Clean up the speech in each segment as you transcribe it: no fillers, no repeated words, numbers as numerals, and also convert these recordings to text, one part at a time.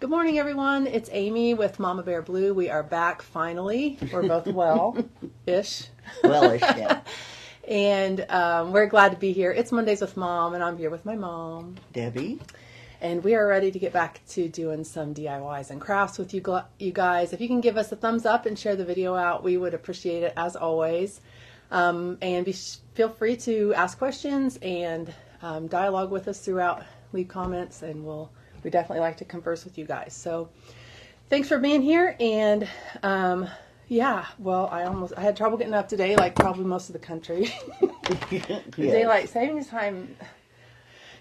Good morning, everyone. It's Amy with Mama Bear Blue. We are back finally. We're both well-ish. Well-ish, yeah. And we're glad to be here. It's Mondays with Mom, and I'm here with my mom, Debbie. And we are ready to get back to doing some DIYs and crafts with you guys. If you can give us a thumbs up and share the video out, we would appreciate it as always. And feel free to ask questions and dialogue with us throughout. Leave comments, and we definitely like to converse with you guys. So thanks for being here. And yeah, well, I had trouble getting up today, like probably most of the country. Yes. Daylight savings time.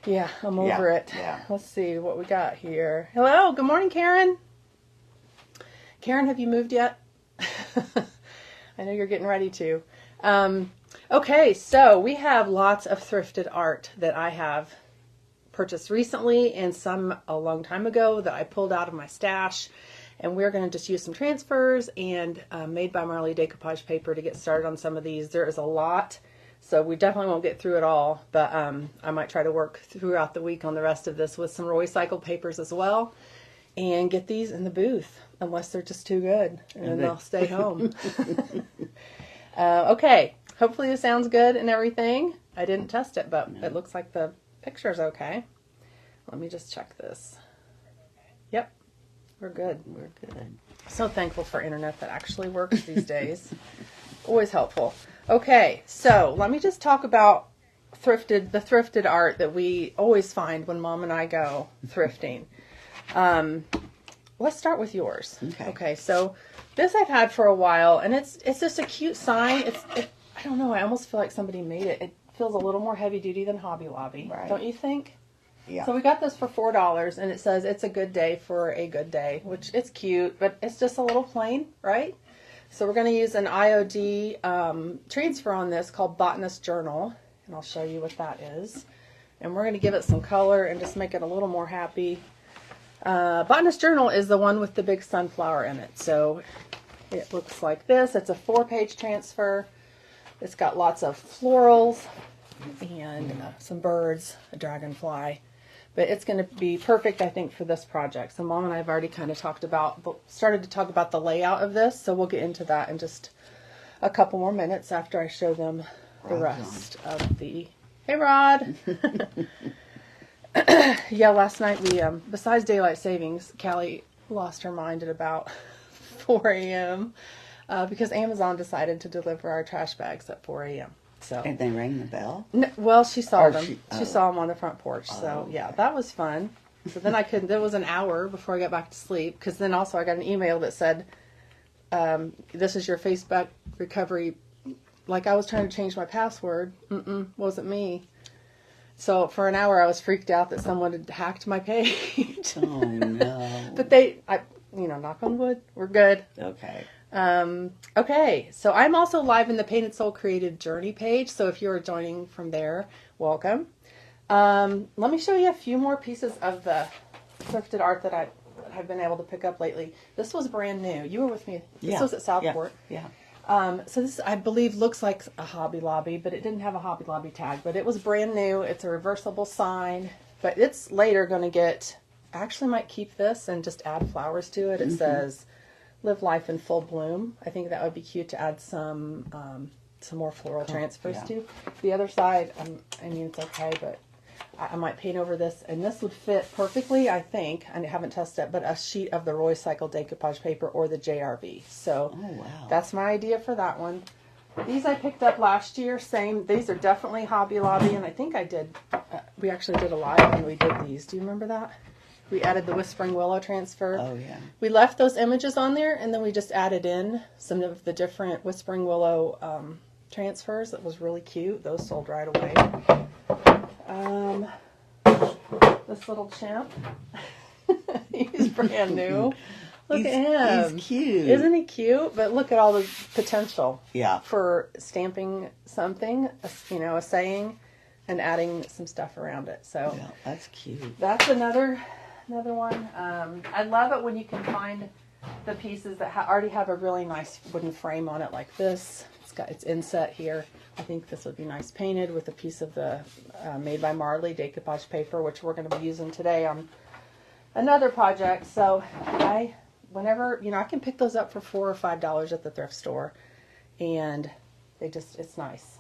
Yeah, I'm over it. Yeah. Let's see what we got here. Hello, good morning, Karen. Karen, have you moved yet? I know you're getting ready to. Okay, so we have lots of thrifted art that I have purchased recently and some a long time ago that I pulled out of my stash. And we're going to just use some transfers and Made by Marley decoupage paper to get started on some of these. There is a lot, so we definitely won't get through it all, but I might try to work throughout the week on the rest of this with some recycled papers as well and get these in the booth, unless they're just too good, and then they'll stay home. Okay, hopefully this sounds good and everything. I didn't test it, but it looks like the picture's okay. Let me just check this. Yep, we're good. We're good. So thankful for internet that actually works these days. Always helpful. Okay, so let me just talk about the thrifted art that we always find when Mom and I go thrifting. Let's start with yours. Okay, so this I've had for a while, and it's just a cute sign. I don't know, I almost feel like somebody made it. It feels a little more heavy duty than Hobby Lobby, right. Don't you think? Yeah. So we got this for $4, and it says it's a good day for a good day, which it's cute, but it's just a little plain, right? So we're going to use an IOD transfer on this called Botanist Journal, and I'll show you what that is. And we're going to give it some color and just make it a little more happy. Botanist Journal is the one with the big sunflower in it. So it looks like this. It's a 4-page transfer. It's got lots of florals and some birds, a dragonfly. But it's going to be perfect, I think, for this project. So Mom and I have already kind of started to talk about the layout of this. So we'll get into that in just a couple more minutes after I show them the rest of the... Hey, Rod! Yeah, last night we, besides daylight savings, Callie lost her mind at about 4 a.m. Because Amazon decided to deliver our trash bags at 4 a.m. So. And they rang the bell? No, well, she saw them. She saw them on the front porch. So, yeah, that was fun. So then there was an hour before I got back to sleep. Because then also I got an email that said, this is your Facebook recovery. Like I was trying to change my password. Wasn't me. So for an hour I was freaked out that someone had hacked my page. Oh, no. But knock on wood, we're good. Okay. Okay, so I'm also live in the Painted Soul Creative Journey page, so if you're joining from there, welcome. Let me show you a few more pieces of the thrifted art that I've been able to pick up lately. This was brand new. You were with me. This was at Southport. Yeah. So this, I believe, looks like a Hobby Lobby, but it didn't have a Hobby Lobby tag, but it was brand new. It's a reversible sign, but it's later going to get, actually might keep this and just add flowers to it. It says... Live life in full bloom. I think that would be cute to add some more floral transfers to. The other side, I mean, it's okay, but I might paint over this, and this would fit perfectly, I think. I haven't tested it, but a sheet of the recycled decoupage paper or the JRB. So that's my idea for that one. These I picked up last year. Same. These are definitely Hobby Lobby, and I think I did. We actually did a live when we did these. Do you remember that? We added the Whispering Willow transfer. Oh, yeah. We left those images on there, and then we just added in some of the different Whispering Willow transfers. That was really cute. Those sold right away. This little chimp. He's brand new. Look at him. He's cute. Isn't he cute? But look at all the potential for stamping something, a saying, and adding some stuff around it. So yeah, that's cute. That's another one. I love it when you can find the pieces that already have a really nice wooden frame on it like this. It's got its inset here. I think this would be nice painted with a piece of the Made by Marley decoupage paper, which we're going to be using today on another project. So whenever, I can pick those up for $4 or $5 at the thrift store, and it's nice.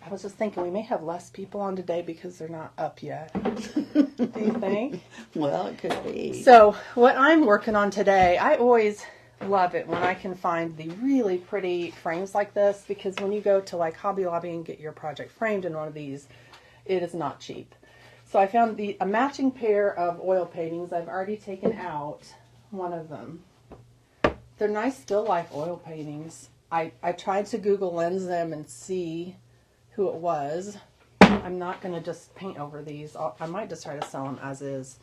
I was just thinking we may have less people on today because they're not up yet. Do you think? Well, it could be. So what I'm working on today, I always love it when I can find the really pretty frames like this, because when you go to like Hobby Lobby and get your project framed in one of these, it is not cheap. So I found a matching pair of oil paintings. I've already taken out one of them. They're nice still life oil paintings. I tried to Google Lens them and see who it was. I'm not going to just paint over these. I might just try to sell them as is,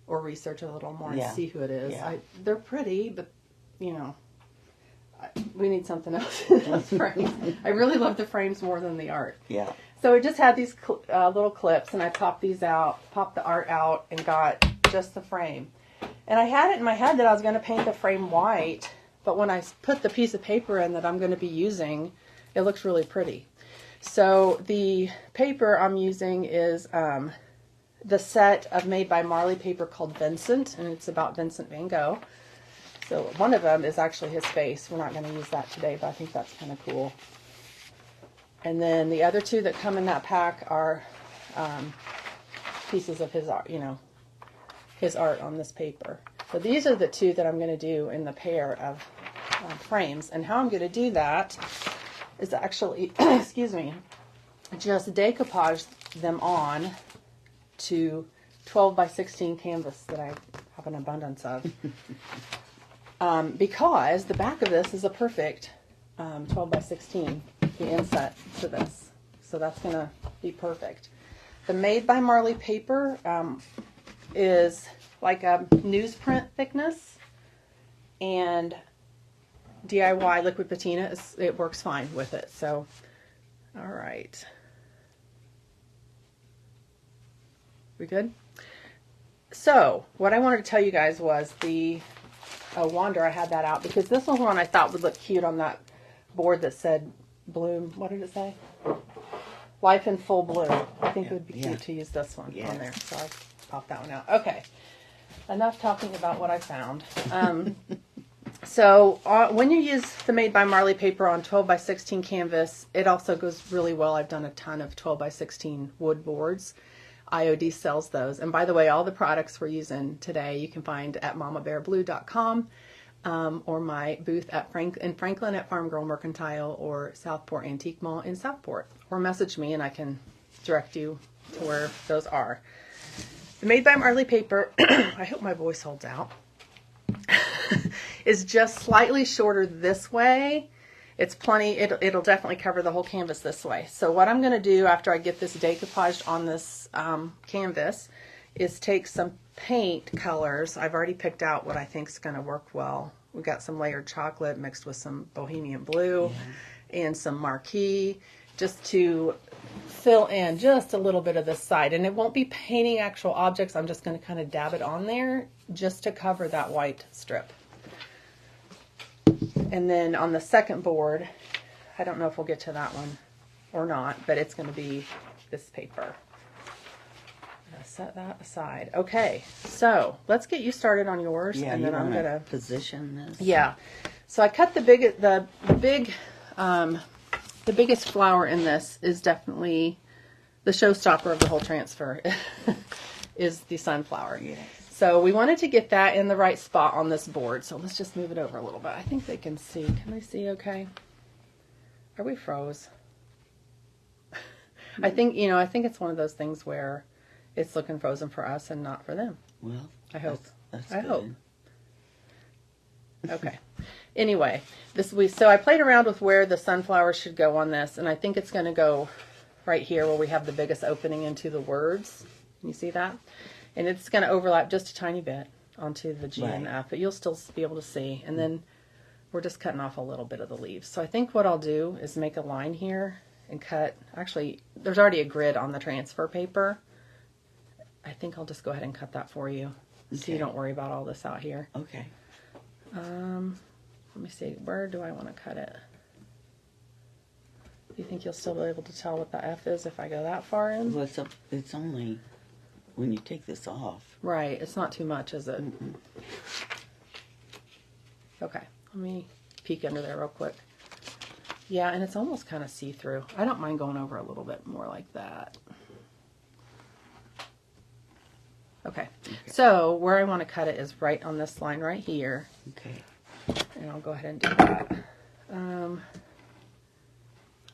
or research a little more and see who it is. Yeah. They're pretty, but we need something else in those frames. I really love the frames more than the art. Yeah. So we just had these little clips, and I popped these out, popped the art out, and got just the frame. And I had it in my head that I was going to paint the frame white, but when I put the piece of paper in that I'm going to be using, it looks really pretty. So the paper I'm using is the set of Made by Marley paper called Vincent, and it's about Vincent van Gogh. So one of them is actually his face. We're not going to use that today, but I think that's kind of cool. And then the other two that come in that pack are pieces of his art, his art on this paper. So these are the two that I'm going to do in the pair of frames. And how I'm going to do that is actually, excuse me, just decoupage them on to 12 by 16 canvas that I have an abundance of. Because the back of this is a perfect 12 by 16, the inset to this. So that's going to be perfect. The Made by Marley paper is like a newsprint thickness, and DIY Liquid Patina, it works fine with it. So, all right. We good? So, what I wanted to tell you guys was the Wander, I had that out because this was one I thought would look cute on that board that said bloom. What did it say? Life in full bloom. I think it would be cute to use this one on there. So I popped that one out. Okay. Enough talking about what I found. So when you use the Made by Marley paper on 12 by 16 canvas, it also goes really well. I've done a ton of 12 by 16 wood boards. IOD sells those. And by the way, all the products we're using today you can find at mamabearblue.com or my booth in Franklin at Farm Girl Mercantile or Southport Antique Mall in Southport. Or message me and I can direct you to where those are. The Made by Marley paper, I hope my voice holds out, is just slightly shorter this way. It's plenty, it'll definitely cover the whole canvas this way. So what I'm going to do after I get this decoupaged on this canvas is take some paint colors. I've already picked out what I think is going to work well. We've got some layered chocolate mixed with some bohemian blue and some marquee, just to fill in just a little bit of this side. And it won't be painting actual objects. I'm just going to kind of dab it on there just to cover that white strip. And then on the second board, I don't know if we'll get to that one or not, but it's going to be this paper. I'm going to set that aside. Okay, so let's get you started on yours, and then I'm going to position this. Yeah. So I cut the biggest flower in this is definitely the showstopper of the whole transfer is the sunflower. Yes. So we wanted to get that in the right spot on this board. So let's just move it over a little bit. I think they can see. Can they see okay? Are we froze? I think it's one of those things where it's looking frozen for us and not for them. Well, I hope. That's I good. hope. Okay. Anyway, so I played around with where the sunflower should go on this, and I think it's going to go right here where we have the biggest opening into the words. Can you see that? And it's going to overlap just a tiny bit onto the G and the F, but you'll still be able to see. And then we're just cutting off a little bit of the leaves. So I think what I'll do is make a line here and cut. Actually, there's already a grid on the transfer paper. I think I'll just go ahead and cut that for you, so you don't worry about all this out here. Okay. Let me see. Where do I want to cut it? Do you think you'll still be able to tell what the F is if I go that far in? Well, it's only when you take this off. Right. It's not too much, is it? Okay. Let me peek under there real quick. Yeah, and it's almost kind of see-through. I don't mind going over a little bit more like that. Okay. So where I want to cut it is right on this line right here. Okay. And I'll go ahead and do that.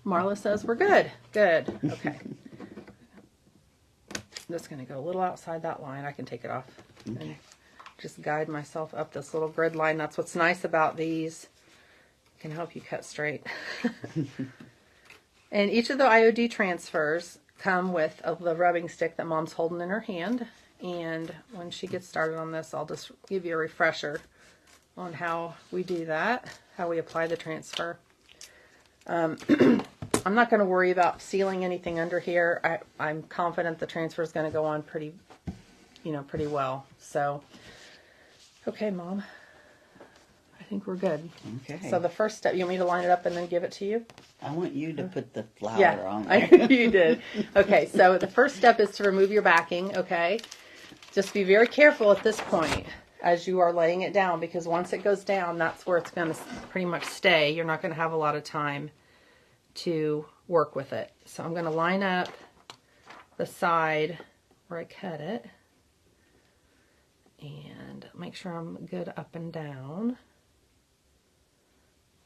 Marla says we're good. Good. Okay. I'm just going to go a little outside that line. I can take it off and just guide myself up this little grid line. That's what's nice about these. Can help you cut straight. And each of the IOD transfers come with the rubbing stick that Mom's holding in her hand. And when she gets started on this, I'll just give you a refresher on how we do that, how we apply the transfer. I'm not going to worry about sealing anything under here. I'm confident the transfer is going to go on pretty well. So, okay, Mom. I think we're good. Okay. So the first step, you want me to line it up and then give it to you? I want you to put the flower on there. I knew you did. Okay, so the first step is to remove your backing, okay? Just be very careful at this point as you are laying it down, because once it goes down, that's where it's going to pretty much stay. You're not going to have a lot of time to work with it. So I'm going to line up the side where I cut it and make sure I'm good up and down.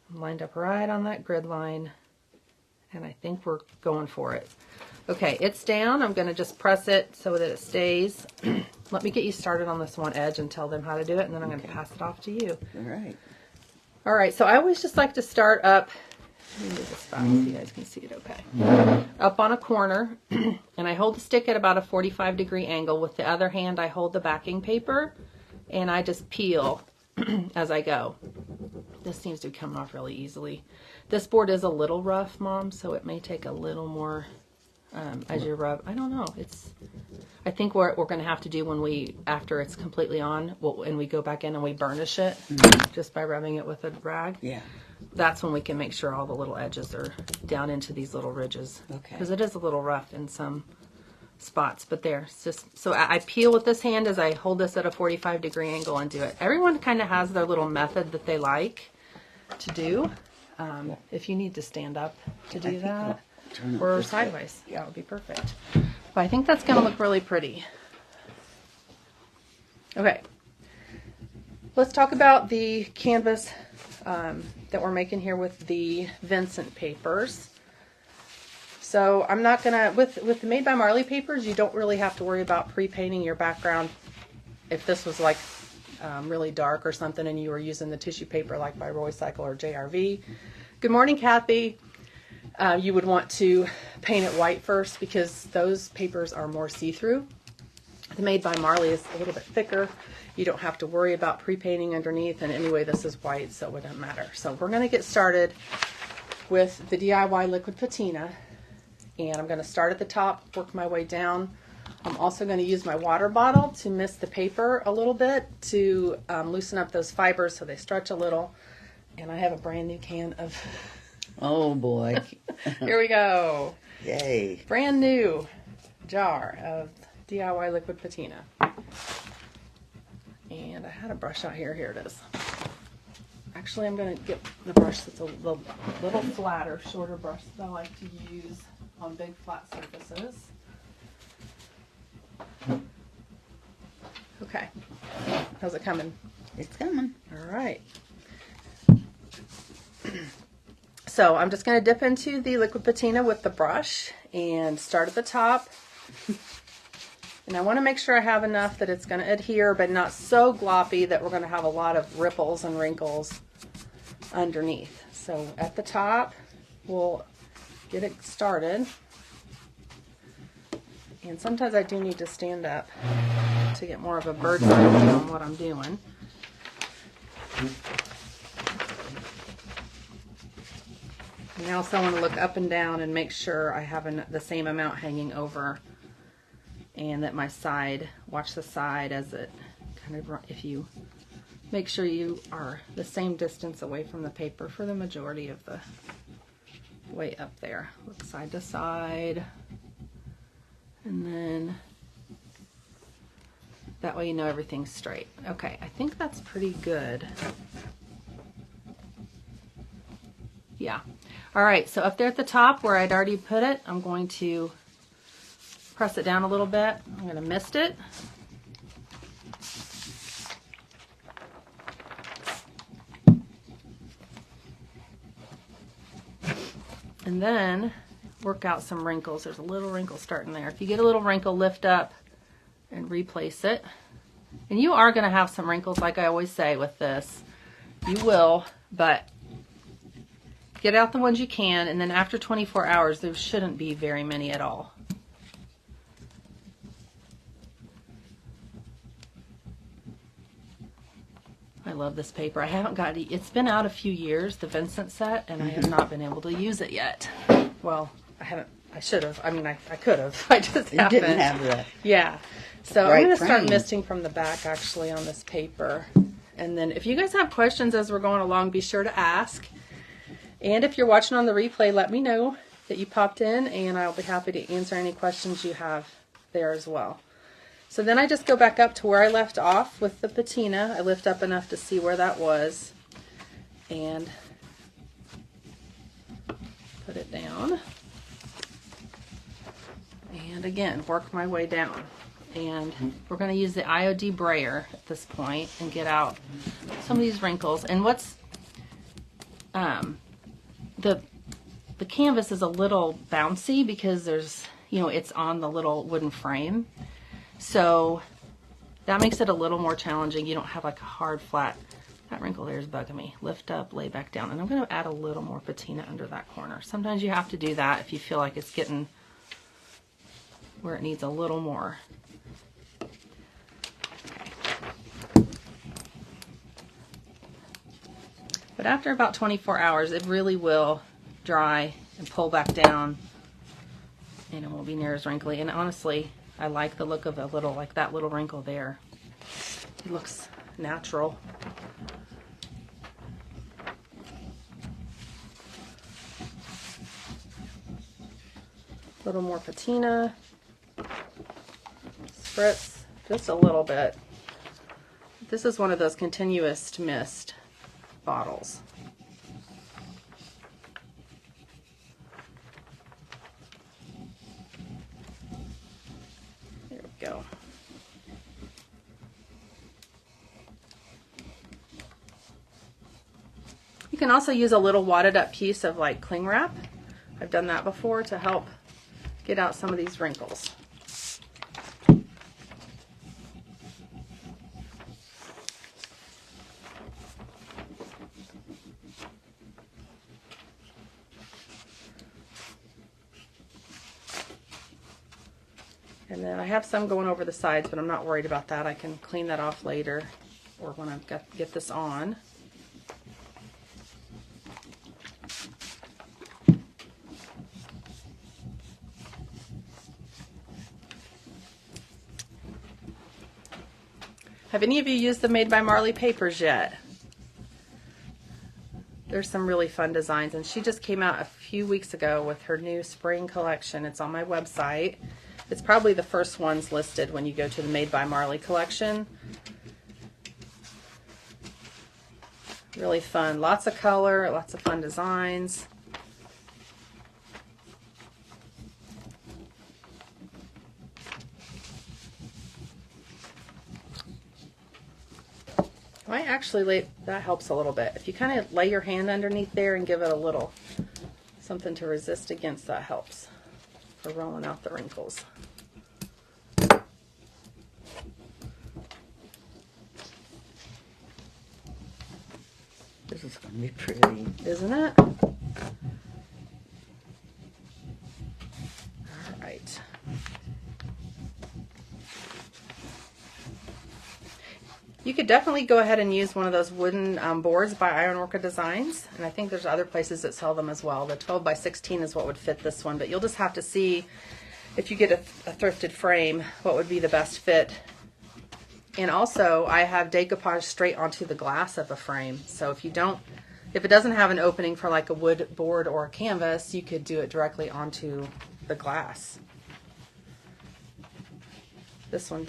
I'm lined up right on that grid line, and I think we're going for it. Okay, it's down. I'm going to just press it so that it stays. Let me get you started on this one edge and tell them how to do it, and then I'm going to pass it off to you. All right. All right, so I always just like to start up. Let me move this back so you guys can see it okay. Up on a corner, and I hold the stick at about a 45-degree angle. With the other hand, I hold the backing paper, and I just peel as I go. This seems to be coming off really easily. This board is a little rough, Mom, so it may take a little more as you rub. I don't know. I think what we're going to have to do after it's completely on, and we go back in and we burnish it just by rubbing it with a rag. Yeah. That's when we can make sure all the little edges are down into these little ridges. Okay. Because it is a little rough in some spots, but there. It's just so I peel with this hand as I hold this at a 45-degree angle and do it. Everyone kind of has their little method that they like to do. If you need to stand up to do that, or sideways, that would be perfect. But I think that's going to look really pretty. Okay, let's talk about the canvas that we're making here with the Vincent papers. So I'm not gonna, with the Made by Marley papers, you don't really have to worry about pre-painting your background. If this was like really dark or something and you were using the tissue paper like by Roycycle or JRV. Good morning, Kathy. You would want to paint it white first because those papers are more see-through. The Made by Marley is a little bit thicker. You don't have to worry about pre-painting underneath, and anyway, this is white, so it doesn't matter. So we're going to get started with the DIY Liquid Patina, and I'm going to start at the top, work my way down. I'm also going to use my water bottle to mist the paper a little bit to loosen up those fibers so they stretch a little. And I have a brand new can of... Oh boy. Here we go. Yay. Brand new jar of DIY Liquid Patina. And I had a brush out here. Here it is. Actually, I'm going to get the brush that's a little flatter, shorter brush that I like to use on big flat surfaces. Okay. How's it coming? It's coming. All right. So I'm just going to dip into the Liquid Patina with the brush and start at the top. And I want to make sure I have enough that it's going to adhere, but not so gloppy that we're going to have a lot of ripples and wrinkles underneath. So at the top, we'll get it started. And sometimes I do need to stand up to get more of a bird's eye view on what I'm doing. And I also want to look up and down and make sure I have the same amount hanging over, and that my side, watch the side as it kind of, if you make sure you are the same distance away from the paper for the majority of the way up there. Look side to side. And then That way you know everything's straight. Okay, I think that's pretty good. Yeah. All right, so up there at the top where I'd already put it, I'm going to press it down a little bit. I'm going to mist it. And then work out some wrinkles. There's a little wrinkle starting there. If you get a little wrinkle, lift up and replace it. And you are going to have some wrinkles, like I always say with this. You will, but get out the ones you can, and then after 24 hours, there shouldn't be very many at all. I love this paper. I haven't got it. It's been out a few years, the Vincent set, and I have not been able to use it yet. Well, I haven't. I should have. I mean, I could have. I just haven't. Didn't have the Yeah. So right I'm going to start frame. misting from the back actually on this paper. And then if you guys have questions as we're going along, be sure to ask. And if you're watching on the replay, let me know that you popped in, and I'll be happy to answer any questions you have there as well. So then I just go back up to where I left off with the patina. I lift up enough to see where that was and put it down. And again, work my way down. And we're going to use the IOD brayer at this point and get out some of these wrinkles. And what's the canvas is a little bouncy because there's, you know, it's on the little wooden frame. So that makes it a little more challenging. You don't have like a hard flat. That wrinkle there is bugging me. Lift up, lay back down. And I'm going to add a little more patina under that corner. Sometimes you have to do that if you feel like it's getting where it needs a little more. But after about 24 hours, it really will dry and pull back down, and it won't be near as wrinkly. And honestly, I like the look of a little, like that little wrinkle there. It looks natural. A little more patina. Spritz just a little bit. This is one of those continuous mist bottles. There we go. You can also use a little wadded up piece of like cling wrap. I've done that before to help get out some of these wrinkles. And then I have some going over the sides, but I'm not worried about that. I can clean that off later or when I've got get this on. Have any of you used the Made by Marley papers yet? There's some really fun designs, and she just came out a few weeks ago with her new spring collection. It's on my website. It's probably the first ones listed when you go to the Made by Marley collection. Really fun. Lots of color, lots of fun designs. I actually that helps a little bit. If you kind of lay your hand underneath there and give it a little something to resist against, that helps for rolling out the wrinkles. This is going to be pretty. Isn't it? All right. You could definitely go ahead and use one of those wooden boards by Ironworker Designs, and I think there's other places that sell them as well. The 12 by 16 is what would fit this one, but you'll just have to see if you get a thrifted frame what would be the best fit. And also, I have decoupage straight onto the glass of a frame, so if it doesn't have an opening for like a wood board or a canvas, you could do it directly onto the glass. This one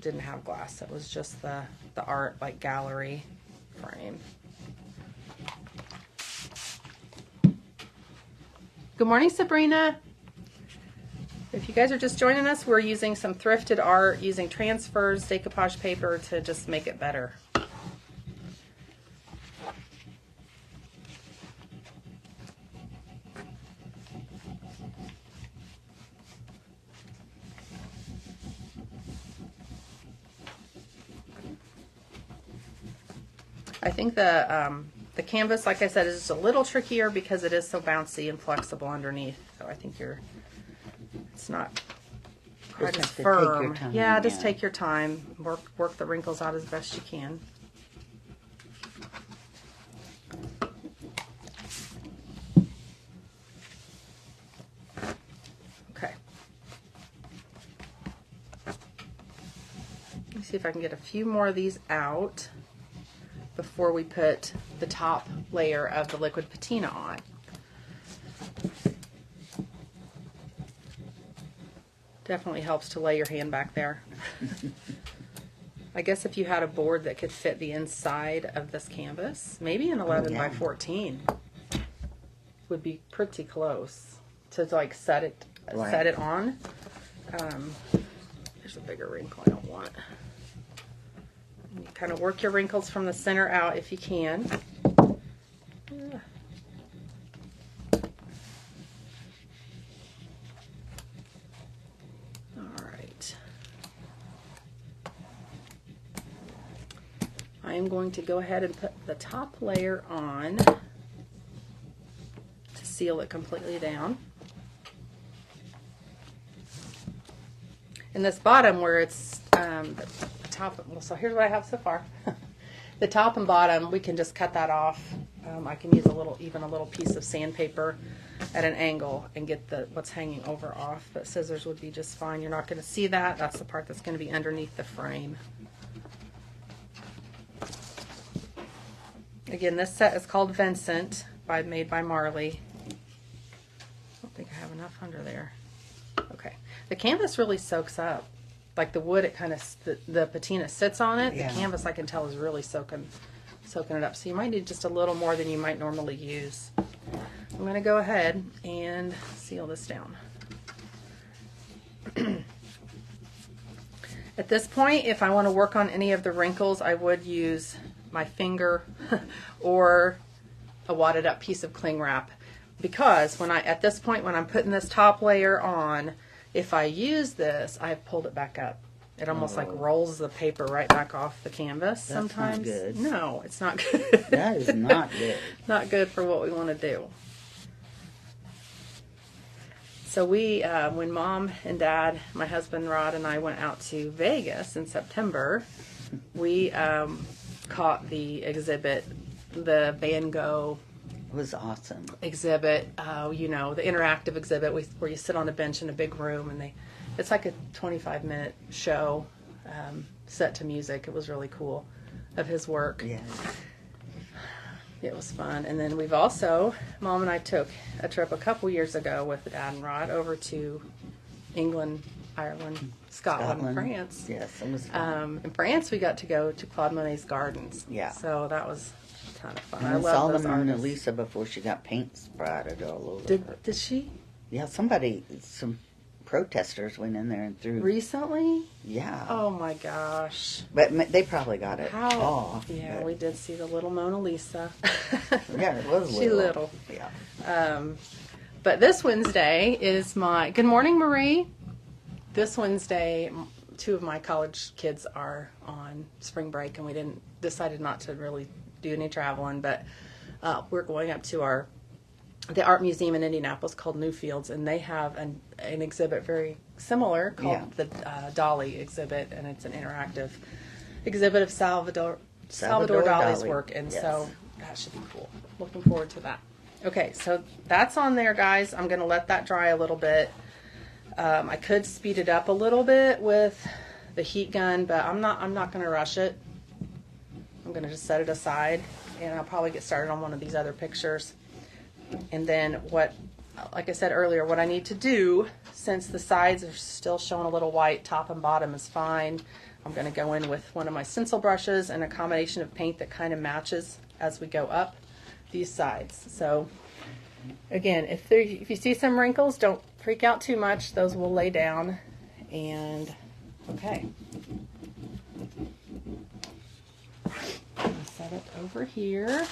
didn't have glass. It was just the art, like, gallery frame. Good morning, Sabrina. If you guys are just joining us, we're using some thrifted art, using transfers, decoupage paper to just make it better. I think the canvas, like I said, is just a little trickier because it is so bouncy and flexible underneath. So I think it's not quite as firm. Yeah, just take your time. Work the wrinkles out as best you can. Okay. Let me see if I can get a few more of these out before we put the top layer of the liquid patina on. Definitely helps to lay your hand back there. I guess if you had a board that could fit the inside of this canvas, maybe an 11 by 14 would be pretty close to like set it on. There's a bigger wrinkle I don't want. You kind of work your wrinkles from the center out if you can. All right. I am going to go ahead and put the top layer on to seal it completely down. And this bottom where it's the top, well, so here's what I have so far. The top and bottom, we can just cut that off. I can use even a little piece of sandpaper at an angle and get what's hanging over off, but scissors would be just fine. You're not going to see that. That's the part that's going to be underneath the frame. Again, this set is called Vincent, made by Marley. I don't think I have enough under there. Okay. The canvas really soaks up. Like the wood, it kind of, the patina sits on it. Yeah. The canvas, I can tell, is really soaking it up. So you might need just a little more than you might normally use. I'm going to go ahead and seal this down. At this point, if I want to work on any of the wrinkles, I would use my finger or a wadded up piece of cling wrap. Because at this point, when I'm putting this top layer on, if I use this, I've pulled it back up. It almost like rolls the paper right back off the canvas sometimes. That's not good. No, it's not good. That is not good. Not good for what we want to do. So when Mom and Dad, my husband Rod and I went out to Vegas in September, we caught the exhibit, the Van Gogh. It was awesome. Exhibit, you know, the interactive exhibit where you sit on a bench in a big room and it's like a 25-minute show set to music. It was really cool of his work. Yeah. It was fun. And then we've also, Mom and I took a trip a couple years ago with Dad and Rod over to England, Ireland, Scotland, France. Yes, it was fun. In France, we got to go to Claude Monet's gardens. Yeah. So that was a ton of fun. And I saw the Mona Lisa before she got paint splattered all over her. Did she? Yeah, some protesters went in there and threw. Recently? Yeah. Oh my gosh. But they probably got it off. Yeah, we did see the little Mona Lisa. Yeah, it was little. She little. Yeah. But this Wednesday is good morning, Marie. This Wednesday, 2 of my college kids are on spring break, and we decided not to really do any traveling, but we're going up to the art museum in Indianapolis called Newfields, and they have an exhibit very similar called the Dali exhibit, and it's an interactive exhibit of Salvador Dali's work, and so that should be cool. Looking forward to that. Okay, so that's on there, guys. I'm going to let that dry a little bit. I could speed it up a little bit with the heat gun, but I'm not going to rush it. I'm going to just set it aside, and I'll probably get started on one of these other pictures. And then like I said earlier, what I need to do, since the sides are still showing a little white, top and bottom is fine, I'm going to go in with one of my stencil brushes and a combination of paint that kind of matches as we go up these sides. So again, if you see some wrinkles, don't freak out too much. Those will lay down. And okay. I'm going to set it over here.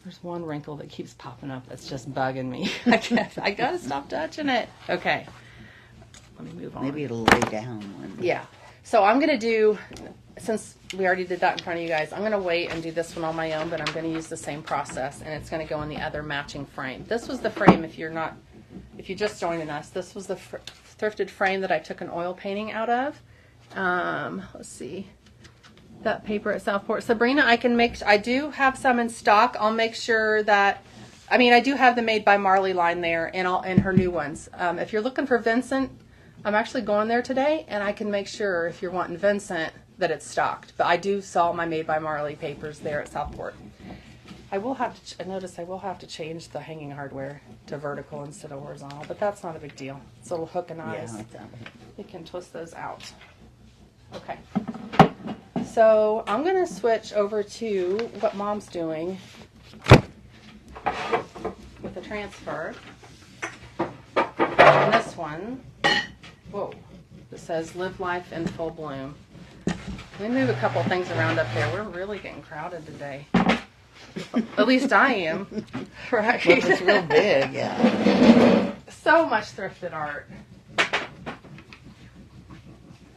There's one wrinkle that keeps popping up that's just bugging me. I gotta stop touching it. Okay. Let me move on. Maybe it'll lay down one. Yeah. So I'm going to do, since we already did that in front of you guys, I'm going to wait and do this one on my own, but I'm going to use the same process, and it's going to go in the other matching frame. This was the frame, if you're just joining us, this was the thrifted frame that I took an oil painting out of. Let's see. That paper at Southport. Sabrina, I do have some in stock. I'll make sure that, I do have the Made by Marley line there and her new ones. If you're looking for Vincent, I'm actually going there today, and I can make sure if you're wanting Vincent that it's stocked. But I do sell my Made by Marley papers there at Southport. I will have to change the hanging hardware to vertical instead of horizontal, but that's not a big deal. It's a little hook and eyes. Yeah, We can twist those out. Okay. So I'm going to switch over to what Mom's doing with the transfer. And this one, whoa, it says Live Life in Full Bloom. Let me move a couple things around up there. We're really getting crowded today. At least I am. Right? Well, it's real big, yeah. So much thrifted art.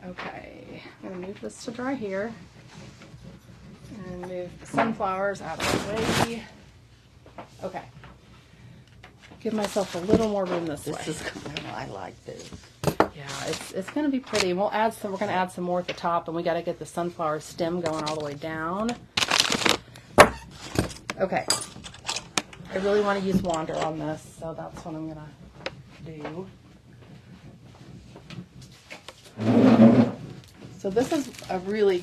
Okay, I'm going to move this to dry here. And move the sunflowers out of the way. Okay. Give myself a little more room this way. I like this. Yeah, it's going to be pretty. We're going to add some more at the top, and we got to get the sunflower stem going all the way down. Okay. I really want to use Wander on this, so that's what I'm going to do. So this is a really,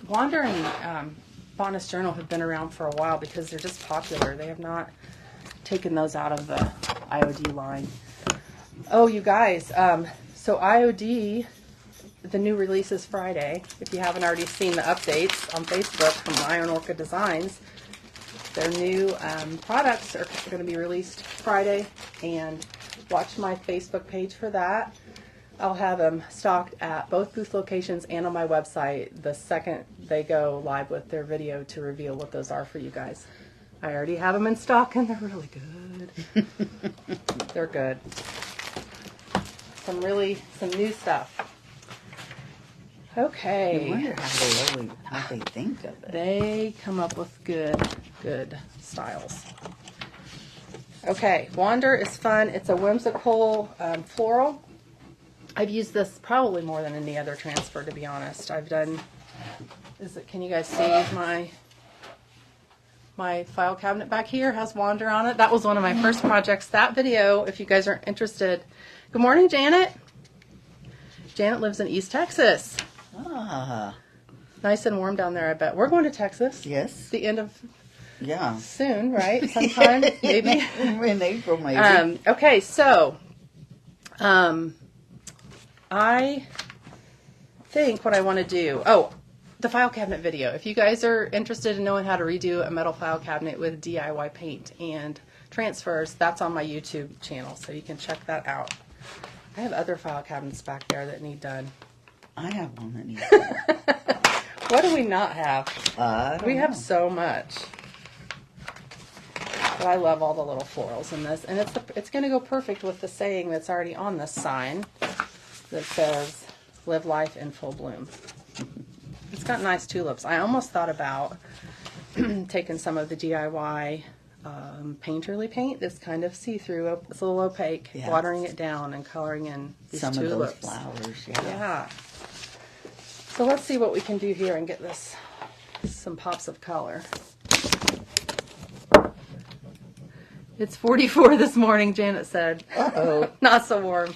Wander and Botanist Journal have been around for a while because they're just popular. They have not taken those out of the IOD line. Oh, you guys, so IOD, the new release is Friday. If you haven't already seen the updates on Facebook from Iron Orchid Designs, their new products are going to be released Friday, and watch my Facebook page for that. I'll have them stocked at both booth locations and on my website the second they go live with their video to reveal what those are for you guys. I already have them in stock, and they're really good. They're good. Some new stuff. Okay. I wonder how they think of it. They come up with good styles. Okay, Wander is fun. It's a whimsical floral. I've used this probably more than any other transfer, to be honest. Can you guys see my file cabinet back here has Wander on it? That was one of my first projects. That video, if you guys are interested. Good morning, Janet. Janet lives in East Texas. Ah. Nice and warm down there, I bet. We're going to Texas. Yes. The end of soon, right? Sometime, maybe. In April, maybe. Okay, so I think what I want to do, the file cabinet video. If you guys are interested in knowing how to redo a metal file cabinet with DIY paint and transfers, that's on my YouTube channel, so you can check that out. I have other file cabinets back there that need done. I have one that needs done. What do we not have? We have so much. But I love all the little florals in this, and it's going to go perfect with the saying that's already on this sign that says, "Live life in full bloom." It's got nice tulips. I almost thought about taking some of the DIY painterly paint that's kind of see-through. It's a little opaque, watering it down and coloring in these some tulips. Of those flowers, Yeah. So let's see what we can do here and get this some pops of color. It's 44 this morning, Janet said. Uh-oh. Not so warm.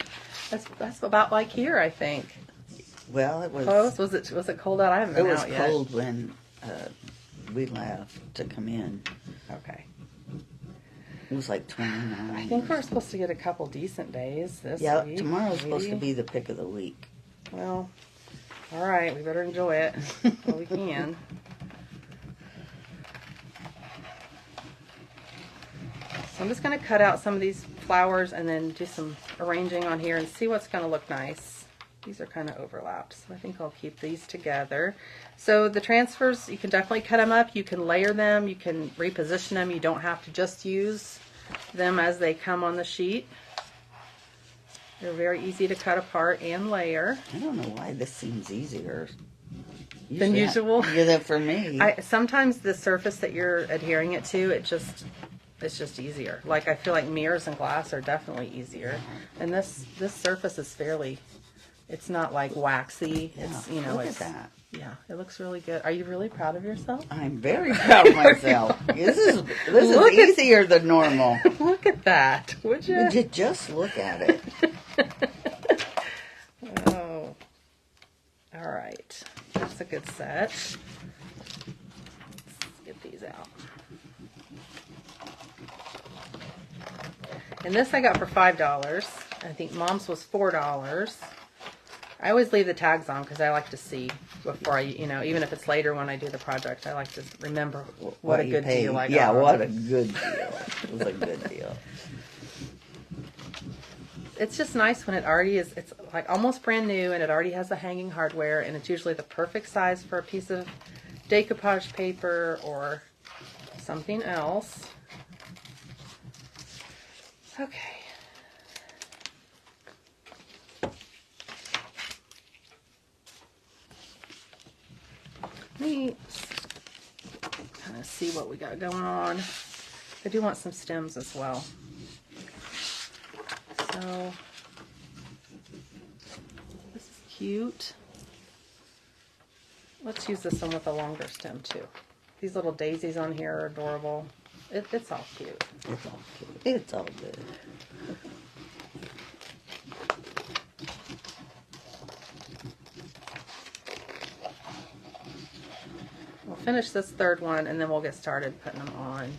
That's about like here, I think. Well, it was. Close? Was it cold out? I haven't been out yet. It was cold when we left to come in. Okay. It was like 29. I think we're supposed to get a couple decent days this week. Tomorrow's supposed to be the pick of the week. Well, all right, we better enjoy it while we can. So I'm just going to cut out some of these flowers and then do some arranging on here and see what's going to look nice. These are kind of overlapped, so I think I'll keep these together. So the transfers, you can definitely cut them up. You can layer them. You can reposition them. You don't have to just use them as they come on the sheet. They're very easy to cut apart and layer. I don't know why this seems easier than usual. Yeah, that for me. Sometimes the surface that you're adhering it to, it's just easier. Like I feel like mirrors and glass are definitely easier, and this surface is fairly. It's not like waxy. Yeah, it's look at that. Yeah, it looks really good. Are you really proud of yourself? I'm very proud of myself. This is easier than normal. Look at that. Would you? Would you just look at it? Oh. All right. That's a good set. Let's get these out. And this I got for $5. I think Mom's was $4. I always leave the tags on because I like to see before I, even if it's later when I do the project, I like to remember what a good deal I got. Yeah, what a good deal. It was a good deal. It's just nice when it already is, it's like almost brand new and it already has the hanging hardware, and it's usually the perfect size for a piece of decoupage paper or something else. Okay. Let me kind of see what we got going on. I do want some stems as well. So, this is cute. Let's use this one with a longer stem too. These little daisies on here are adorable. It's all cute. It's all cute. It's all good. We'll finish this third one and then we'll get started putting them on.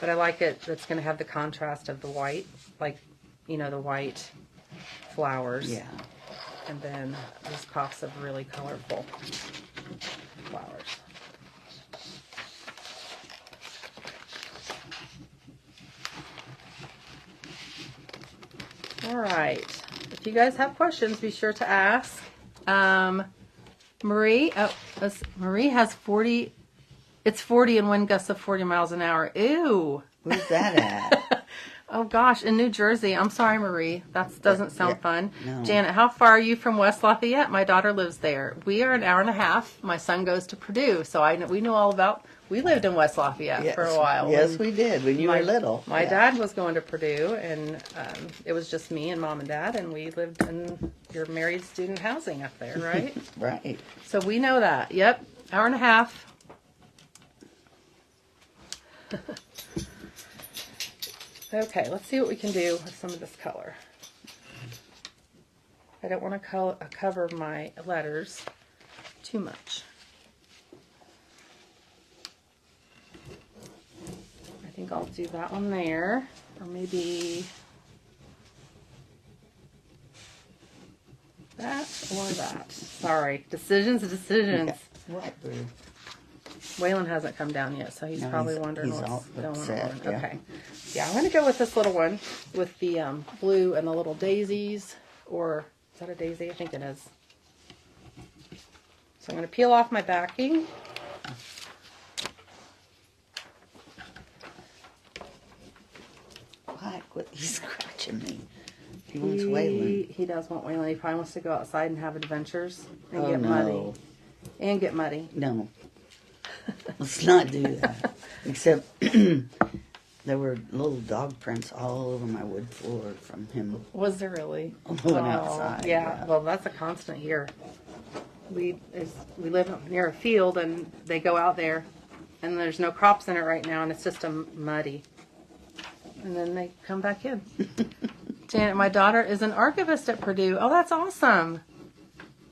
But I like it. It's going to have the contrast of the white, like, the white flowers. Yeah. And then these pops of really colorful flowers. All right. If you guys have questions, be sure to ask. Marie has 40. It's 40 and wind gusts of 40 miles an hour. Ew. Where's that at? Oh gosh, in New Jersey. I'm sorry, Marie. That doesn't sound fun. No. Janet, how far are you from West Lafayette? My daughter lives there. We are an hour and a half. My son goes to Purdue, so we know all about. We lived in West Lafayette for a while. Yes, we did when you were little. My dad was going to Purdue, and it was just me and Mom and Dad, and we lived in your married student housing up there, right? Right. So we know that. Yep, hour and a half. Okay, let's see what we can do with some of this color. I don't want to cover my letters too much. I think I'll do that one there, or maybe that or that. Sorry, decisions. What? Waylon hasn't come down yet, so he's probably wondering what's going upset, on. yeah. Okay. Yeah, I'm going to go with this little one with the blue and the little daisies. Or, is that a daisy? I think it is. So I'm going to peel off my backing. What? He's scratching me. He wants Waylon. He does want Waylon. He probably wants to go outside and have adventures and get muddy. No. Let's not do that. Except there were little dog prints all over my wood floor from him. Was there really? Going outside. Yeah, well, that's a constant here. We live near a field, and they go out there, and there's no crops in it right now, and it's just muddy. And then they come back in. Janet, my daughter is an archivist at Purdue. Oh, that's awesome.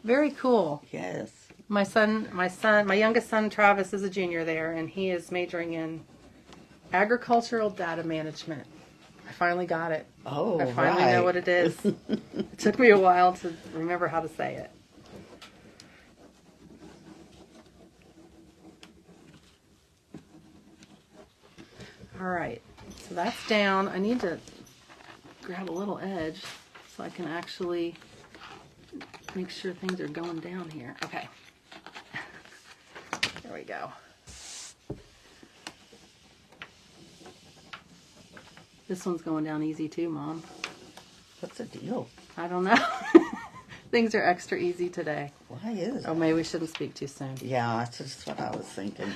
Very cool. Yes. My youngest son, Travis, is a junior there, and he is majoring in agricultural data management. I finally got it. Oh, I finally know what it is. It took me a while to remember how to say it. All right, so that's down. I need to grab a little edge so I can actually make sure things are going down here. Okay. There we go. This one's going down easy too, Mom. What's the deal? I don't know. Things are extra easy today. Why is Oh, it? maybe we shouldn't speak too soon. Yeah, that's just what I was thinking.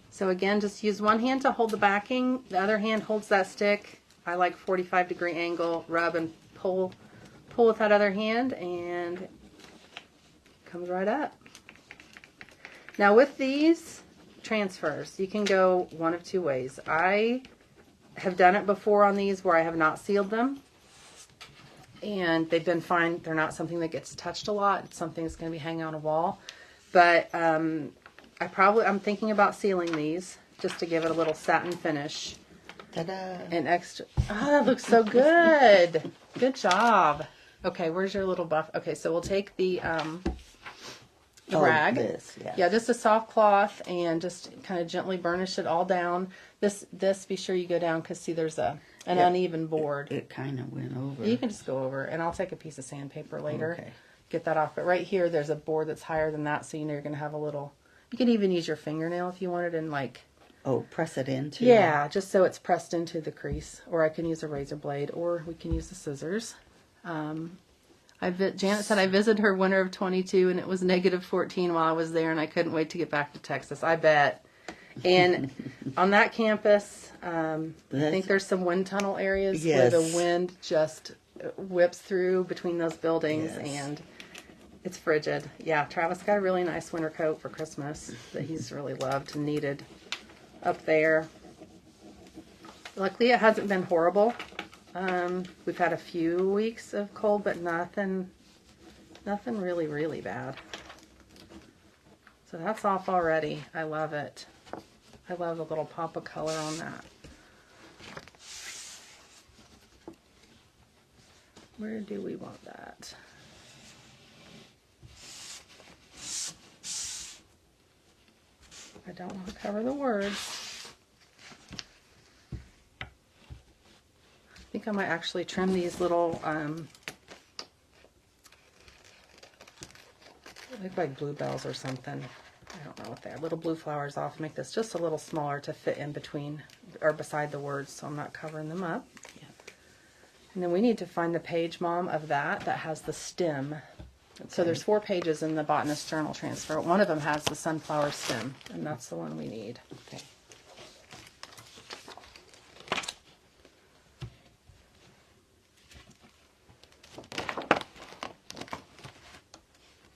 So again, just use one hand to hold the backing. The other hand holds that stick. I like 45-degree angle. Rub and pull with that other hand, and it comes right up. Now with these transfers, you can go one of two ways. I have done it before on these where I have not sealed them, and they've been fine. They're not something that gets touched a lot. It's something that's going to be hanging on a wall. But I'm thinking about sealing these just to give it a little satin finish. Ta-da! And extra. Oh, that looks so good. Good job. Okay, where's your little buff? Okay, so we'll take the rag. This, yes. Yeah, just a soft cloth, and just kind of gently burnish it all down. This be sure you go down, because see, there's an uneven board. It kind of went over. You can just go over, and I'll take a piece of sandpaper later. Okay. Get that off. But right here, there's a board that's higher than that, so you know you're going to have a little. You can even use your fingernail if you wanted, and like. Oh, press it into. Yeah, just so it's pressed into the crease. Or I can use a razor blade, or we can use the scissors. Janet said I visited her winter of 22, and it was negative 14 while I was there, and I couldn't wait to get back to Texas. I bet. And on that campus, I think there's some wind tunnel areas where the wind just whips through between those buildings, and it's frigid. Yeah, Travis got a really nice winter coat for Christmas that he's really loved and needed up there. Luckily, it hasn't been horrible. We've had a few weeks of cold, but nothing really, really bad. So that's off already. I love it. I love the little pop of color on that. Where do we want that? I don't want to cover the words. I think I might actually trim these little, look like bluebells or something. I don't know what they are. Little blue flowers off. Make this just a little smaller to fit in between or beside the words, so I'm not covering them up. Yeah. And then we need to find the page, Mom, of that has the stem. Okay. So there's 4 pages in the Botanist Journal transfer. One of them has the sunflower stem, and that's the one we need. Okay.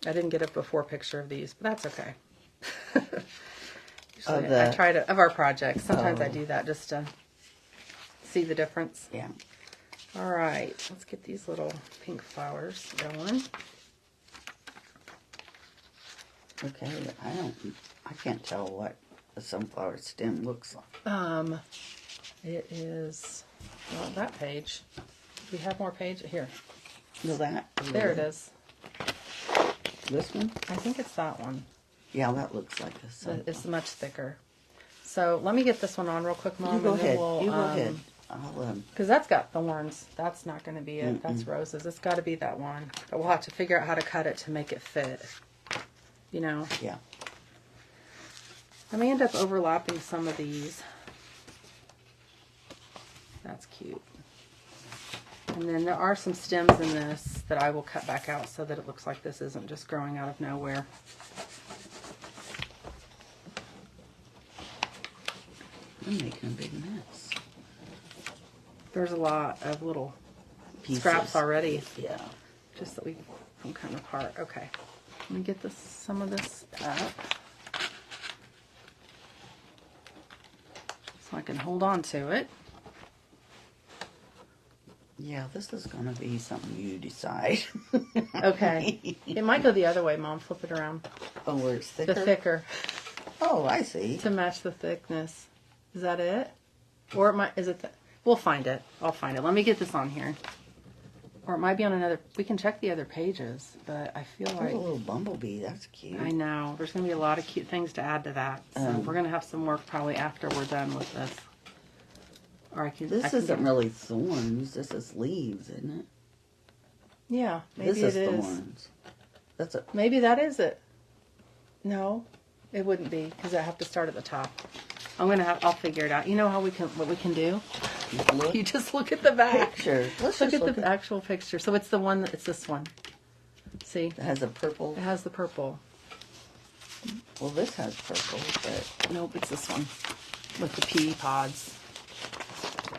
I didn't get a before picture of these, but that's okay. Usually I try to, of our projects. Sometimes I do that just to see the difference. Yeah. All right, let's get these little pink flowers going. Okay, I can't tell what a sunflower stem looks like. It is, well, that page. Do we have more page? Here. Well, There it is. This one? I think it's that one. Yeah, that looks like a sunflower. It's much thicker. So let me get this one on real quick, Mom. You go ahead. We'll, you go ahead. Because that's got thorns. That's not going to be it. That's roses. It's got to be that one. But we'll have to figure out how to cut it to make it fit. You know? Yeah. I may end up overlapping some of these. That's cute. And then there are some stems in this that I will cut back out so that it looks like this isn't just growing out of nowhere. I'm making a big mess. There's a lot of little Pieces. scraps already. Yeah. Just that we can come apart. Okay. Let me get some of this up so I can hold on to it. Yeah, this is going to be something you decide. Okay. It might go the other way, Mom. Flip it around. Oh, where it's thicker? The thicker. Oh, I see. To match the thickness. Is that it? Or it might, is it, we'll find it. I'll find it. Let me get this on here. Or it might be on another, we can check the other pages, but I feel There's like. a little bumblebee. That's cute. I know. There's going to be a lot of cute things to add to that. So we're going to have some work probably after we're done with this. Or This isn't really thorns. This is leaves, isn't it? Yeah, maybe this it is is. thorns. That's it. Maybe that is it. No, it wouldn't be because I have to start at the top. I'll figure it out. You know how what we can do? You just look at the back. Picture. Let's look at the actual picture. So it's it's this one. See? It has a purple. It has the purple. Well, this has purple, but nope, it's this one with the pea pods.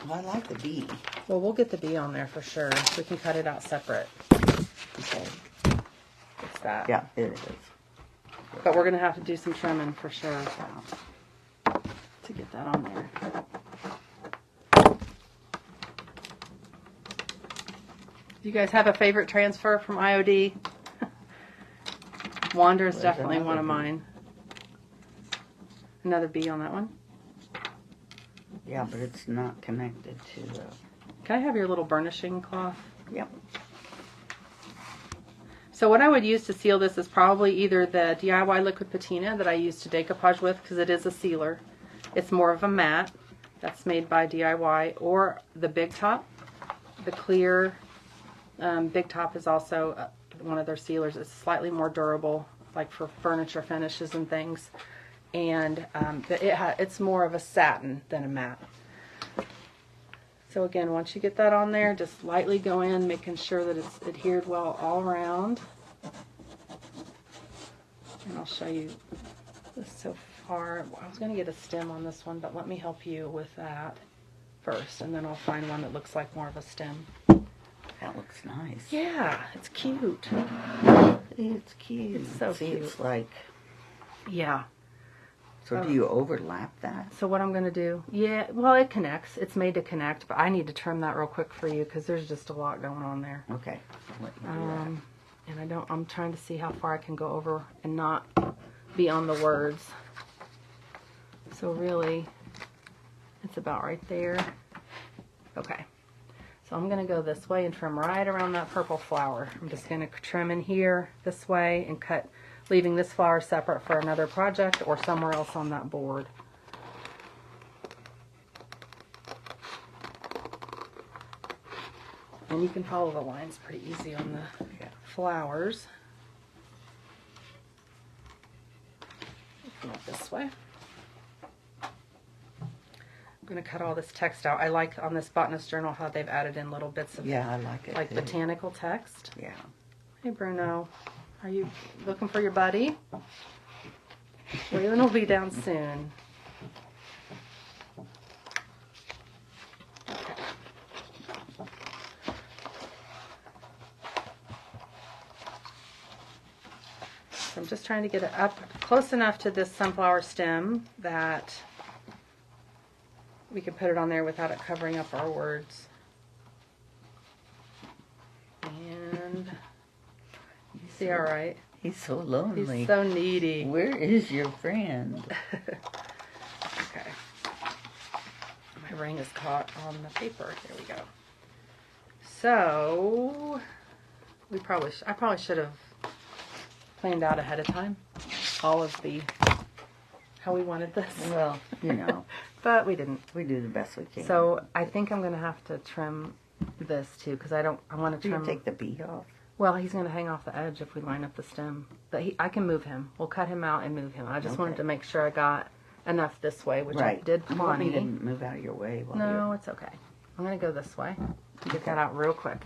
I like the bee. Well, we'll get the bee on there for sure. We can cut it out separate. Okay. It's that. Yeah, it is. But we're going to have to do some trimming for sure to get that on there. Do you guys have a favorite transfer from IOD? Wander is definitely one of mine. Another bee on that one. Yeah, but it's not connected to the... Can I have your little burnishing cloth? Yep. So what I would use to seal this is probably either the DIY Liquid Patina that I use to decoupage with because it is a sealer. It's more of a matte. That's made by DIY. Or the Big Top. The clear Big Top is also one of their sealers. It's slightly more durable, like for furniture finishes and things. And it's more of a satin than a matte. So again, once you get that on there, just lightly go in, making sure that it's adhered well all around. And I'll show you this so far. I was going to get a stem on this one, but let me help you with that first. And then I'll find one that looks like more of a stem. That looks nice. Yeah, it's cute. It's cute. It's so cute. It's like... Yeah. So do you overlap that? So what I'm going to do, yeah, well, it connects. It's made to connect, but I need to trim that real quick for you because there's just a lot going on there. Okay. I'll let you do that. And I'm trying to see how far I can go over and not be on the words. So really, it's about right there. Okay. So I'm going to go this way and trim right around that purple flower. I'm just going to trim in here this way and cut, leaving this flower separate for another project or somewhere else on that board. And you can follow the lines pretty easy on the flowers. Come up this way. I'm going to cut all this text out. I like on this Botanist Journal how they've added in little bits of I like it. like botanical text. Yeah. Hey Bruno, are you looking for your buddy? Waylon will be down soon. Okay. So I'm just trying to get it up close enough to this sunflower stem that we can put it on there without it covering up our words. And you see all right? He's so lonely. He's so needy. Where is your friend? Okay. My ring is caught on the paper. There we go. So I probably should have planned out ahead of time all of the how we wanted this. Well, you know. But we didn't. We do the best we can. So I think I'm going to have to trim this too because I want to trim. You take the bee off. Well, he's going to hang off the edge if we line up the stem. But I can move him. We'll cut him out and move him. I just wanted to make sure I got enough this way, which I did plenty. You want me to move out of your way while No, it's okay. I'm going to go this way. Get that out real quick.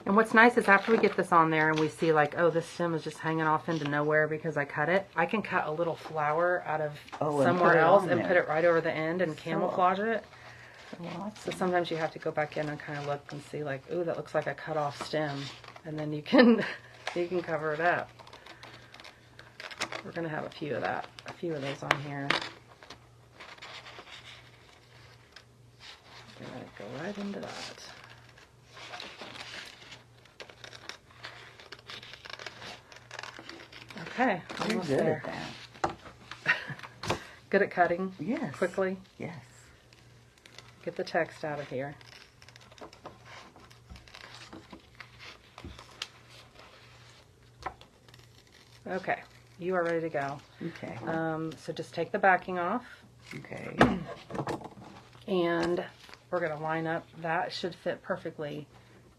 And what's nice is after we get this on there and we see like, oh, this stem is just hanging off into nowhere because I cut it, I can cut a little flower out of somewhere else and put it right over the end and camouflage it. So sometimes you have to go back in and kind of look and see like, ooh, that looks like a cut off stem. and then you can cover it up. We're gonna have a few of those on here. Go right into that. Okay, almost You're good there. at that. Good at cutting? Yes. Quickly? Yes. Get the text out of here. Okay, you are ready to go. Okay. So just take the backing off. Okay. And we're going to line up. That should fit perfectly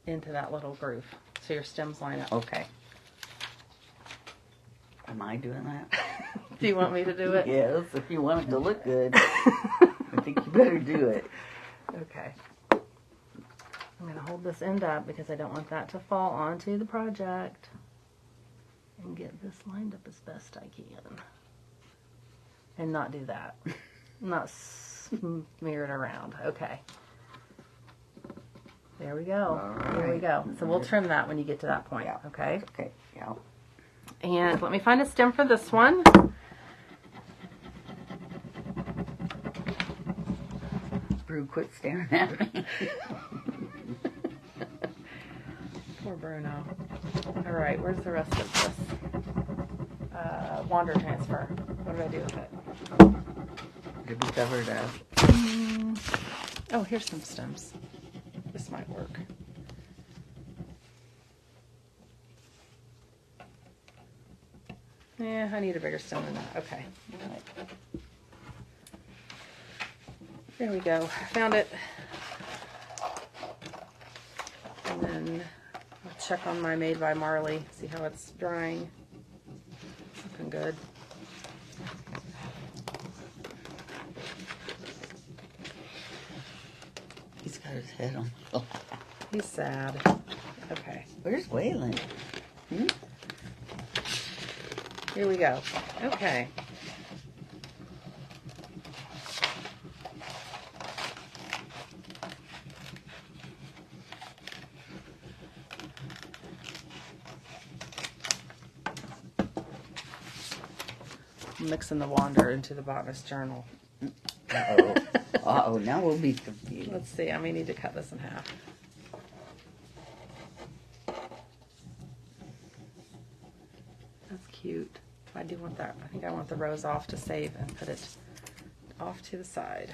into that little groove. So your stems line up. Okay. Am I doing that? Do you want me to do it? Yes, if you want it to look good. I think you better do it. Okay. I'm going to hold this end up because I don't want that to fall onto the project. And get this lined up as best I can. And not do that. Not smear it around. Okay. There we go. All There we right. go. So we'll trim that when you get to that point. Yeah. Okay. Okay. Yeah. And let me find a stem for this one. Brew, quit staring at me. Poor Bruno. All right, where's the rest of this? Wander transfer. What did I do with it? To be covered up. Oh, here's some stems. This might work. Yeah, I need a bigger stem than that. Okay. All right. There we go. Found it. And then I'll check on my Made by Marley, see how it's drying. Looking good. He's got his head on the lap. He's sad. Okay. Where's Waylon? Hmm? Here we go. Okay. I'm mixing the Wander into the Botanist Journal. Uh-oh. Uh-oh, now we'll be confused. Let's see, I may need to cut this in half. That's cute. I do want that. I think I want the rose off to save and put it off to the side.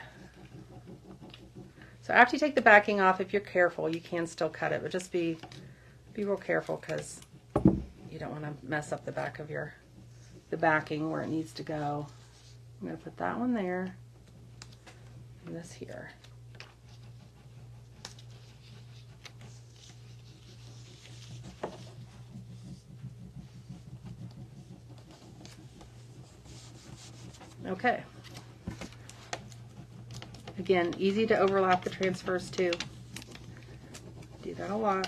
So after you take the backing off, if you're careful, you can still cut it, but just be real careful because you don't want to mess up the back of the backing where it needs to go. I'm going to put that one there and this here. Okay. Again, easy to overlap the transfers too. Do that a lot.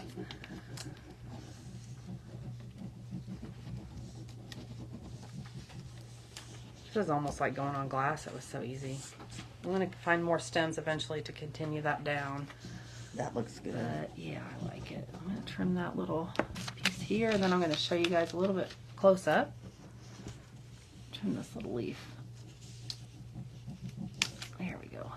This was almost like going on glass. It was so easy. I'm going to find more stems eventually to continue that down. That looks good. But yeah, I like it. I'm going to trim that little piece here, and then I'm going to show you guys a little bit close up. Trim this little leaf. There we go.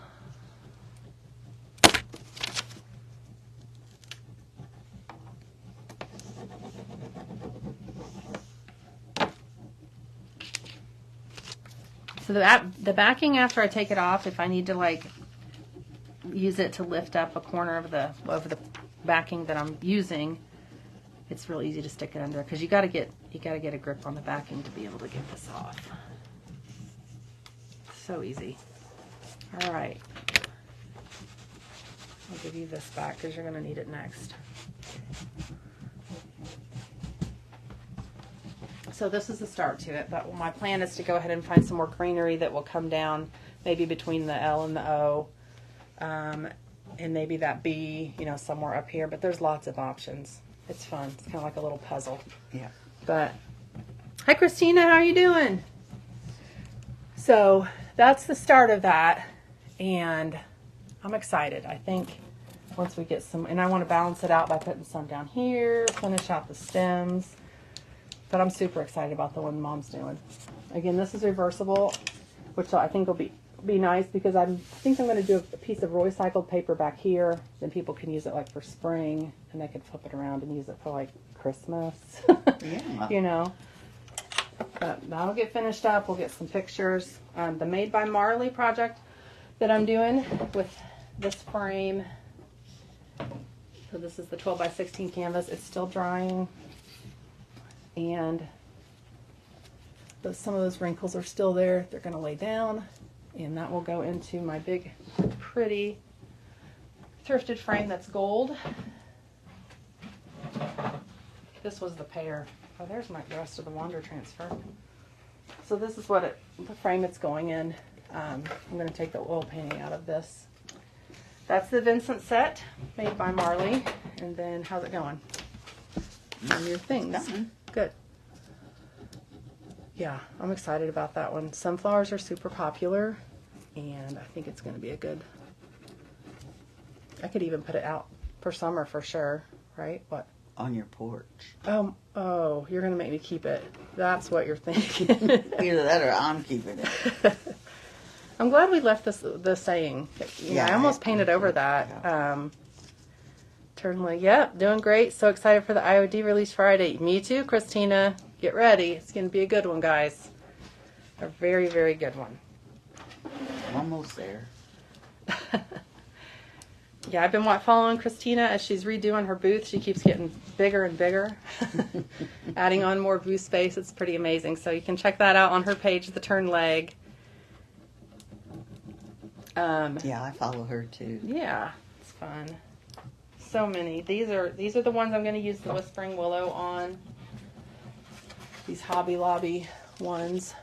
So the backing, after I take it off, if I need to like use it to lift up a corner of the backing that I'm using, it's real easy to stick it under because you got to get a grip on the backing to be able to get this off. So easy. All right. I'll give you this back because you're going to need it next. So this is the start to it, but my plan is to go ahead and find some more greenery that will come down maybe between the L and the O, and maybe that B, somewhere up here, but there's lots of options. It's fun. It's kind of like a little puzzle. Yeah. But, hi Christina, how are you doing? So that's the start of that, and I'm excited. I think once we get some, and I want to balance it out by putting some down here, finish out the stems. But I'm super excited about the one Mom's doing. Again, this is reversible, which I think will be nice because I think I'm going to do a piece of recycled paper back here. Then people can use it like for spring, and they can flip it around and use it for like Christmas. Yeah. You know. But that'll get finished up. We'll get some pictures. The Made by Marley project that I'm doing with this frame. So this is the 12 by 16 canvas. It's still drying. And some of those wrinkles are still there. They're going to lay down. And that will go into my big, pretty thrifted frame that's gold. This was the pair. Oh, there's the rest of the Wander Transfer. So this is what the frame it's going in. I'm going to take the oil painting out of this. That's the Vincent set, made by Marley. And then, how's it going? On your things. Good. Yeah, I'm excited about that one. Sunflowers are super popular, and I think it's going to be a good... I could even put it out for summer for sure, right? What? On your porch. Oh, you're going to make me keep it. That's what you're thinking. Either that or I'm keeping it. I'm glad we left the saying. I almost painted over that. Yeah. Turnley, yep, doing great. So excited for the IOD release Friday. Me too, Christina. Get ready. It's going to be a good one, guys. A very, very good one. Almost there. Yeah, I've been following Christina as she's redoing her booth. She keeps getting bigger and bigger, adding on more booth space. It's pretty amazing. So you can check that out on her page, The Turn Leg. Yeah, I follow her too. Yeah, it's fun. So many. These are the ones I'm going to use the Whispering Willow on. These Hobby Lobby ones.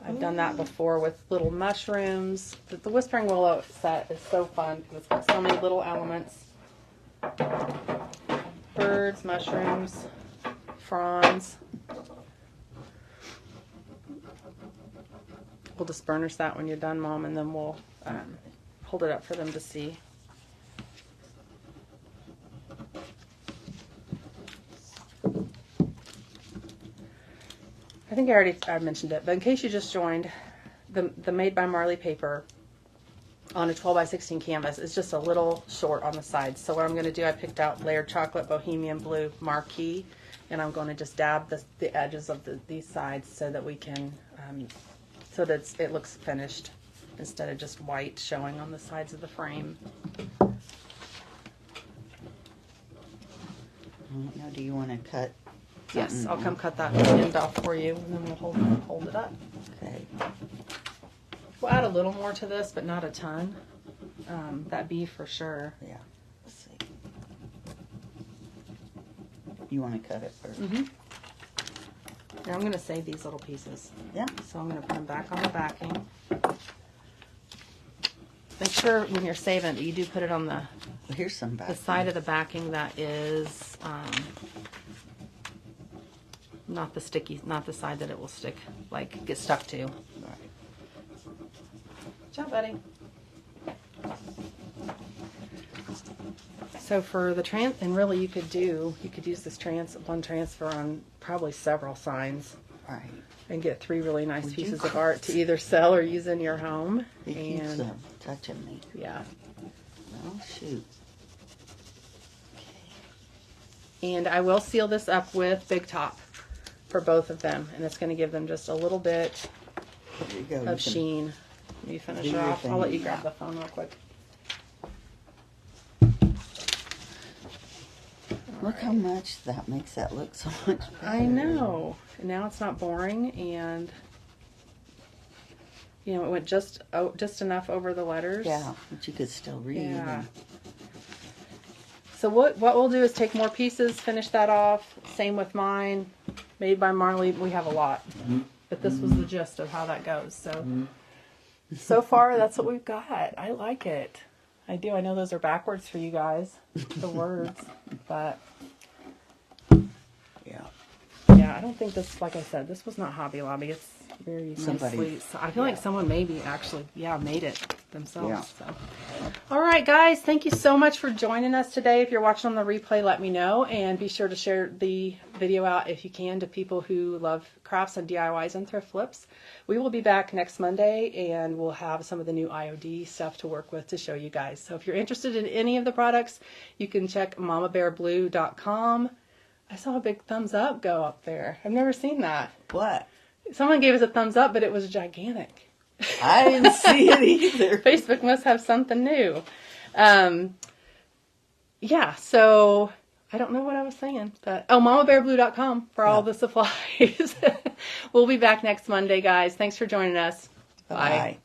I've done that before with little mushrooms. The Whispering Willow set is so fun because it's got so many little elements. Birds, mushrooms, fronds. We'll just burnish that when you're done, Mom, and then we'll hold it up for them to see. I think I mentioned it, but in case you just joined, the Made by Marley paper on a 12 by 16 canvas is just a little short on the sides. So what I'm going to do, I picked out Layered Chocolate Bohemian Blue Marquee, and I'm going to just dab the edges of these sides so that we can, so that it looks finished instead of just white showing on the sides of the frame. Now, do you want to cut? Yes, I'll come cut that end off for you, and then we'll hold it up. Okay. We'll add a little more to this, but not a ton. That bee for sure. Yeah. Let's see. You want to cut it first? Mm-hmm. Now I'm going to save these little pieces. Yeah. So I'm going to put them back on the backing. Make sure when you're saving that you do put it on the Here's some backing. the side of the backing that is not the sticky, not the side that it will stick, like get stuck to. Right. Good job, buddy. So for the and really you could use this one transfer on probably several signs. Right. And get 3 really nice pieces of art to either sell or use in your home. He keeps touching me. Yeah. Oh, shoot. And I will seal this up with Big Top for both of them. And it's going to give them just a little bit There you go. of sheen. You finish do her your off. thing. I'll let you grab the phone real quick. Look how much that makes that look so much better. I know. And now it's not boring, and it went just enough over the letters. Yeah, but you could still read. Yeah. And So what we'll do is take more pieces, finish that off. Same with mine. Made by Marley. We have a lot. But this was the gist of how that goes. So far, that's what we've got. I like it. I do. I know those are backwards for you guys, the words. But yeah, I don't think this, like I said, this was not Hobby Lobby. It's very nicely. So I feel like someone maybe actually, made it themselves. Yeah. So All right, guys, thank you so much for joining us today. If you're watching on the replay, let me know, and be sure to share the video out if you can to people who love crafts and DIYs and thrift flips. We will be back next Monday, and we'll have some of the new IOD stuff to work with to show you guys. So if you're interested in any of the products, you can check mamabearblue.com. I saw a big thumbs up go up there. I've never seen that. What? Someone gave us a thumbs up, but it was gigantic. I didn't see it either. Facebook must have something new. Yeah, so I don't know what I was saying. But mamabearblue.com for all the supplies. We'll be back next Monday, guys. Thanks for joining us. Bye. Bye.